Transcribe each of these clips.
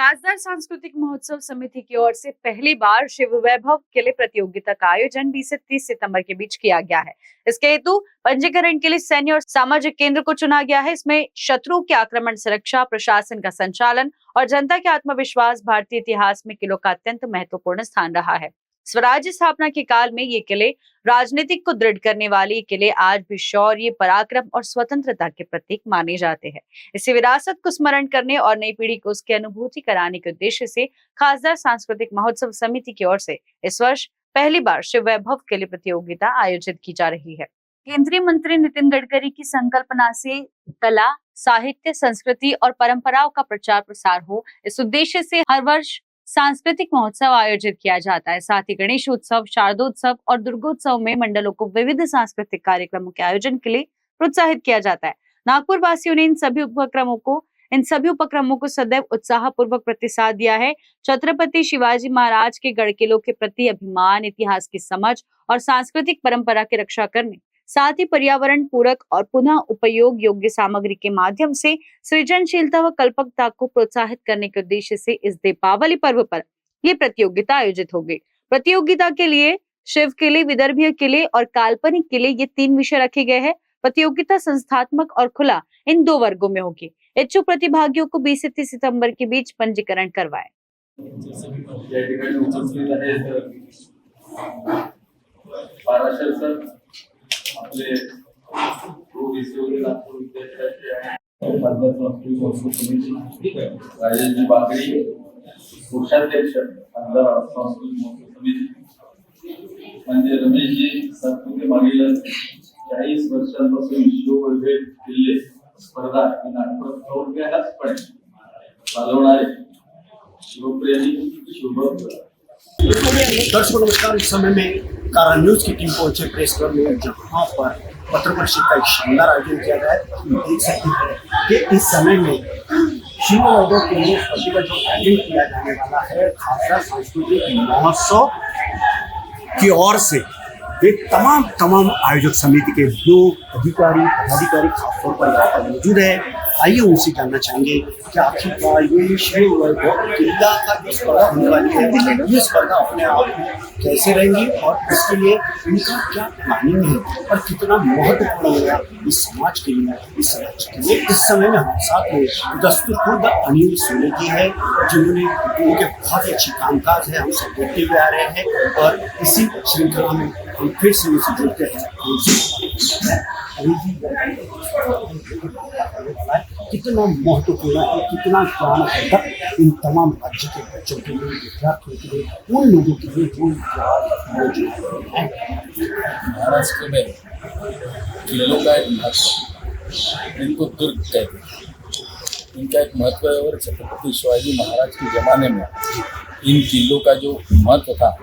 खासदार सांस्कृतिक महोत्सव समिति की ओर से पहली बार शिव वैभव किले प्रतियोगिता का आयोजन 20 से 30 सितंबर के बीच किया गया है। इसके हेतु पंजीकरण के लिए सैन्य और सामाजिक केंद्र को चुना गया है। इसमें शत्रु के आक्रमण से रक्षा, प्रशासन का संचालन और जनता के आत्मविश्वास भारतीय इतिहास में किलों का अत्यंत महत्वपूर्ण स्थान रहा है। स्वराज्य स्थापना के काल में ये किले राजनीतिक को दृढ़ करने वाले किले आज भी शौर्य, पराक्रम और स्वतंत्रता के प्रतीक माने जाते हैं। इसी विरासत को स्मरण करने और नई पीढ़ी को उसकी अनुभूति कराने के उद्देश्य से खासदार सांस्कृतिक महोत्सव समिति की ओर से इस वर्ष पहली बार शिव वैभव किले प्रतियोगिता आयोजित की जा रही है। केंद्रीय मंत्री नितिन गडकरी की संकल्पना से कला, साहित्य, संस्कृति और परंपराओं का प्रचार प्रसार हो, इस उद्देश्य से हर वर्ष सांस्कृतिक महोत्सव आयोजित किया जाता है। साथ ही गणेश उत्सव, शारदोत्सव और दुर्गोत्सव में मंडलों को विविध सांस्कृतिक कार्यक्रमों के आयोजन के लिए प्रोत्साहित किया जाता है। नागपुर वासियों ने इन सभी उपक्रमों को सदैव उत्साह पूर्वक प्रतिसाद दिया है। छत्रपति शिवाजी महाराज के गढ़ किलों के प्रति अभिमान, इतिहास की समझ और सांस्कृतिक परंपरा की रक्षा करने, साथ ही पर्यावरण पूरक और पुनः उपयोग योग्य सामग्री के माध्यम से सृजनशीलता व कल्पकता को प्रोत्साहित करने के उद्देश्य से इस दीपावली पर्व पर यह प्रतियोगिता आयोजित होगी। प्रतियोगिता के लिए शिव किले, विदर्भीय किले और काल्पनिक किले, ये 3 विषय रखे गए हैं। प्रतियोगिता संस्थात्मक और खुला इन 2 वर्गों में होगी। इच्छुक प्रतिभागियों को 20 से 30 सितंबर के बीच पंजीकरण करवाएं। आपले राजेशजी बाकरी, कोषाध्यक्ष खासदार सांस्कृतिक महोत्सव समिती, म्हणजे रमेशजी सातपुते मागील 40 वर्षांपासून शिव वैभव किल्ले स्पर्धा ही नागपुरात थोडक्यातपणे चालवणारे शिवप्रेमी शिवभक्त। दर्शकों नमस्कार। इस समय में कारा न्यूज की टीम पहुंचे प्रेस क्लब में, जहां पर पत्रकार परिषद का एक शानदार आयोजन किया गया है। देख सकते हैं कि इस समय में शिव वैभव के लिए का जो आयोजन किया जाने वाला है खासदार सांस्कृतिक महोत्सव की ओर से एक तमाम आयोजक समिति के लोग, पदाधिकारी खासतौर पर यहाँ पर मौजूद है। आइए उनसे जानना चाहेंगे कि आखिरकार ये शिव वैभव किला का जो स्पर्धा होने वाली है, ये स्पर्धा अपने आप में कैसे रहेंगी और इसके लिए इनका क्या प्लानिंग है और कितना महत्वपूर्ण होगा इस समाज के लिए, इस राज्य के लिए। इस समय में हमारे साथ में दस्तूर अनिल सोनी जी है, जिन्होंने उनके बहुत ही अच्छी कामकाज है, हम सब देखते हुए आ रहे हैं और इसी श्रृंखला में हम फिर से उनसे जुड़ते हैं। कितना महत्वपूर्ण है, कितना ज्ञान है इन तमाम राज्य के बच्चों के लिए, विद्यार्थियों के लिए, उन लोगों के लिए जो मौजूद है। महाराष्ट्र में किलों का एक महत्व, इनको दुर्ग कहते हैं, इनका एक महत्व है। और छत्रपति शिवाजी महाराज के जमाने में इन किलों का जो महत्व था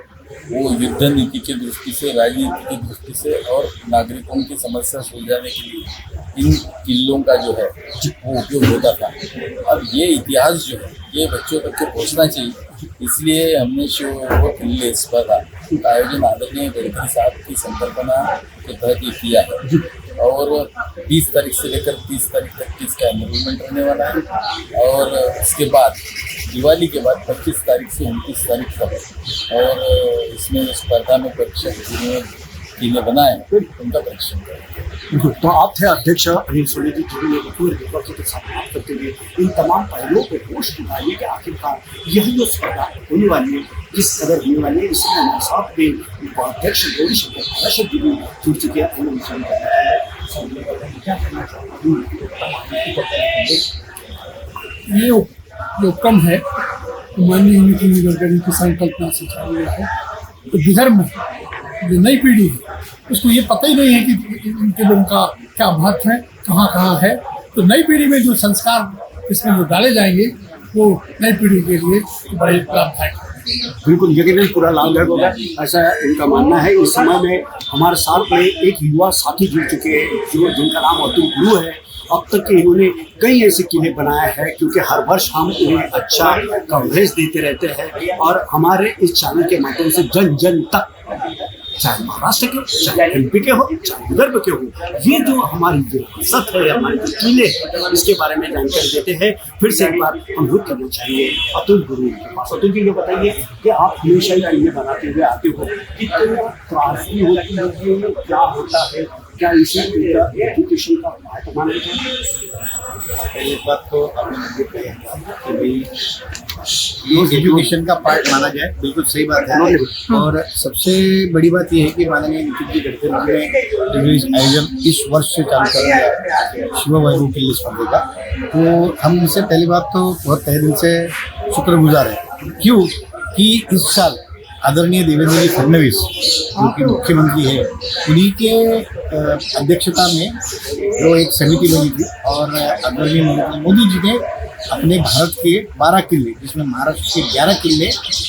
वो युद्ध नीति की दृष्टि से, राजनीति की दृष्टि से और नागरिकों की समस्या सुलझाने के लिए इन किलों का जो है वो उपयोग होता था। अब ये इतिहास जो है ये बच्चों तक पहुँचना चाहिए, इसलिए हमने शिव वैभव किले स्पर्धा का आयोजन आदरणीय गडकरी साहब की संकल्पना के तहत ये किया है। और 20 तारीख से लेकर 30 तारीख तक इसका एनरोलमेंट रहने वाला है और उसके बाद दिवाली के बाद 25 तारीख से 29 तारीख तक। और इसमें स्पर्धा में परीक्षा जिन्हें बनाए उनका परीक्षण करेंगे। तो आप थे अध्यक्ष अनिल सोनी जी, जिन्होंने के साथ बात करते हुए इन तमाम पहलुओं पर रोशनी डाली कि आखिरकार यही जो स्पर्धा होने वाली है, किस कदर होने वाली है। इसमें हमारे साथ में उपाध्यक्ष गौरीशंकर जी भी जुड़ चुके हैं। ये जो कम है माननीय नितिन गडकरी की संकल्पना से चालू हुआ है। तो विदर्भ में जो नई पीढ़ी है उसको ये पता ही नहीं है कि इनके लोगों का क्या महत्व है, कहाँ है। तो नई पीढ़ी में जो संस्कार इसमें जो डाले जाएंगे वो नई पीढ़ी के लिए बड़े लाभदायक। बिल्कुल यकीनन पूरा लाभदायक होगा, ऐसा इनका मानना है। इस समय में हमारे साथ में एक युवा साथी जुड़ चुके हैं जिनका नाम अतुल गुरु है। अब तक के इन्होंने कई ऐसे किले बनाए हैं, क्योंकि हर वर्ष हम उन्हें अच्छा कवरेज देते रहते हैं और हमारे इस चैनल के माध्यम से जन जन तक चाहे महाराष्ट्र के हो, चाहे एमपी के हो, चाहे विदर्भ के हो, ये जो हमारी विरासत है, हमारे जो किले हैं, इसके बारे में जानकारी देते हैं। फिर से एक बार अनुरोध करना चाहिए अतुल गुरु के पास। अतुल जी, ये बताइए कि आप हमेशा ही किले बनाते हुए आते हो, कितना त्रासदी होती है, क्या होता है, क्या इसे एजुकेशन का पार्ट माना जाए? पहली बात तो आपने कि भाई ये एजुकेशन का पार्ट माना जाए, बिल्कुल सही बात है। और सबसे बड़ी बात यह है कि माननीय नितिन जी गडकरी ने आयोजन इस वर्ष से चालू कर दिया है शिव वैभव किले स्पर्धे का, तो हम इससे पहली बात तो बहुत तहे दिल से शुक्रगुजार है। क्यों कि इस साल आदरणीय देवेंद्र जी फडणवीस जो कि मुख्यमंत्री है, उन्हीं के अध्यक्षता में जो एक समिति बनी थी और आदरणीय मोदी जी ने अपने भारत के 12 किले, जिसमें महाराष्ट्र के 11 किले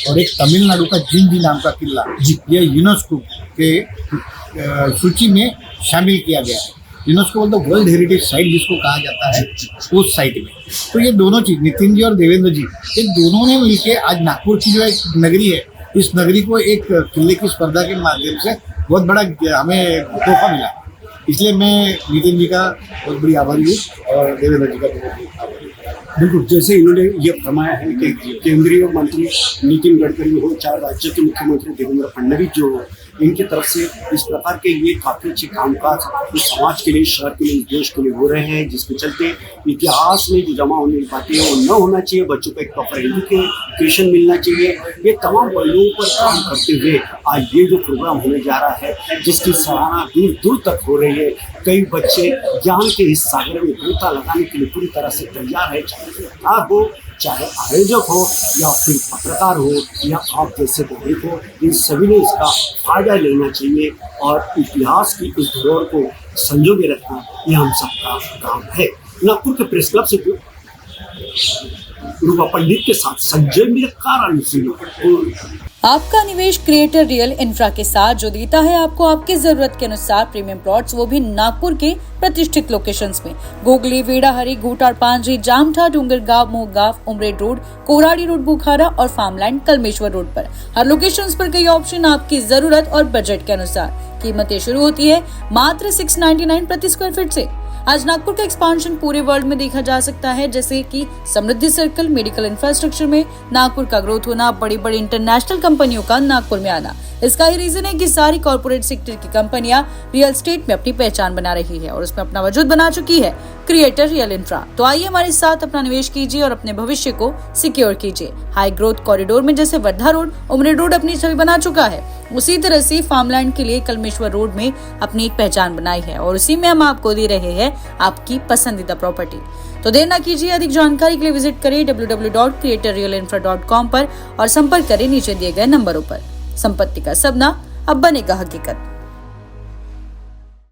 और एक तमिलनाडु का जिंजी नाम का किला, यह यूनेस्को के सूची में शामिल किया गया है। यूनेस्को बोलते वर्ल्ड हेरिटेज साइट जिसको कहा जाता है, उस साइट में। तो ये दोनों चीज, नितिन जी और देवेंद्र जी, ये दोनों ने मिलकर आज नागपुर की जो एक नगरी है, इस नगरी को एक किले की स्पर्धा के माध्यम से बहुत बड़ा हमें तोहफा मिला। इसलिए मैं नितिन जी का बहुत बड़ी आभारी हूँ और देवेंद्र जी का बहुत बड़ी आभारी हूँ। बिल्कुल, जैसे इन्होंने ये फरमाया है कि केंद्रीय मंत्री नितिन गडकरी हो, चाहे राज्य के मुख्यमंत्री देवेंद्र फडणवीस जो हो, इनकी तरफ से इस प्रकार के ये काफ़ी अच्छे कामकाज इस समाज के लिए, शहर के लिए, देश के लिए हो रहे हैं, जिसके चलते इतिहास में जो जमा होने की बातें हैं वो न होना चाहिए। बच्चों को एक प्रॉपर एजुकेशन मिलना चाहिए। ये तमाम पहलुओं पर काम करते हुए आज ये जो प्रोग्राम होने जा रहा है, जिसकी सराहना दूर दूर तक हो रही है। कई बच्चे ज्ञान के इस सागर में गोता लगाने के लिए पूरी तरह से तैयार है, चाहे सरकार हो, चाहे आयोजक हो, या फिर पत्रकार हो, या आप जैसे नागरिक हो, इन सभी ने इसका फायदा लेना चाहिए और इतिहास की इस धरोहर को संजोगे रखना ये हम सबका काम है। नागपुर के प्रेस क्लब से रूपा पंडित के साथ संजय मिरकार। आपका निवेश क्रिएटर रियल इंफ्रा के साथ जो देता है आपको आपकी जरूरत के अनुसार प्रीमियम प्लॉट्स, वो भी नागपुर के प्रतिष्ठित लोकेशंस में। गोगली, वेड़ाहरी, घोटाड़, पांजी, जामठा, डूंगरगांव, मोहगांव, उमरेड रोड, कोराड़ी रोड, बुखारा और फार्मलैंड कलमेश्वर रोड पर। हर लोकेशंस पर कई ऑप्शन आपकी जरूरत और बजट के अनुसार। कीमतें शुरू होती है मात्र 699 प्रति स्क्वायर फीट से। आज नागपुर का एक्सपांशन पूरे वर्ल्ड में देखा जा सकता है, जैसे कि समृद्धि सर्कल, मेडिकल इंफ्रास्ट्रक्चर में नागपुर का ग्रोथ होना, बड़ी बड़ी इंटरनेशनल कंपनियों का नागपुर में आना। इसका ही रीजन है कि सारी कॉर्पोरेट सेक्टर की कंपनियां रियल एस्टेट में अपनी पहचान बना रही है और उसमें अपना वजूद बना चुकी है क्रिएटर रियल इंफ्रा। तो आइए हमारे साथ अपना निवेश कीजिए और अपने भविष्य को सिक्योर कीजिए। हाई ग्रोथ कॉरिडोर में जैसे वर्धा रोड, उमरेड रोड अपनी छवि बना चुका है, उसी तरह से फार्मलैंड के लिए कलमेश्वर रोड में अपनी एक पहचान बनाई है और उसी में हम आपको दे रहे हैं आपकी पसंदीदा प्रॉपर्टी। तो देर न कीजिए, अधिक जानकारी के लिए विजिट करें www.creatorrealinfra.com पर और संपर्क करें नीचे दिए गए नंबरों पर। संपत्ति का सपना अब बनेगा हकीकत।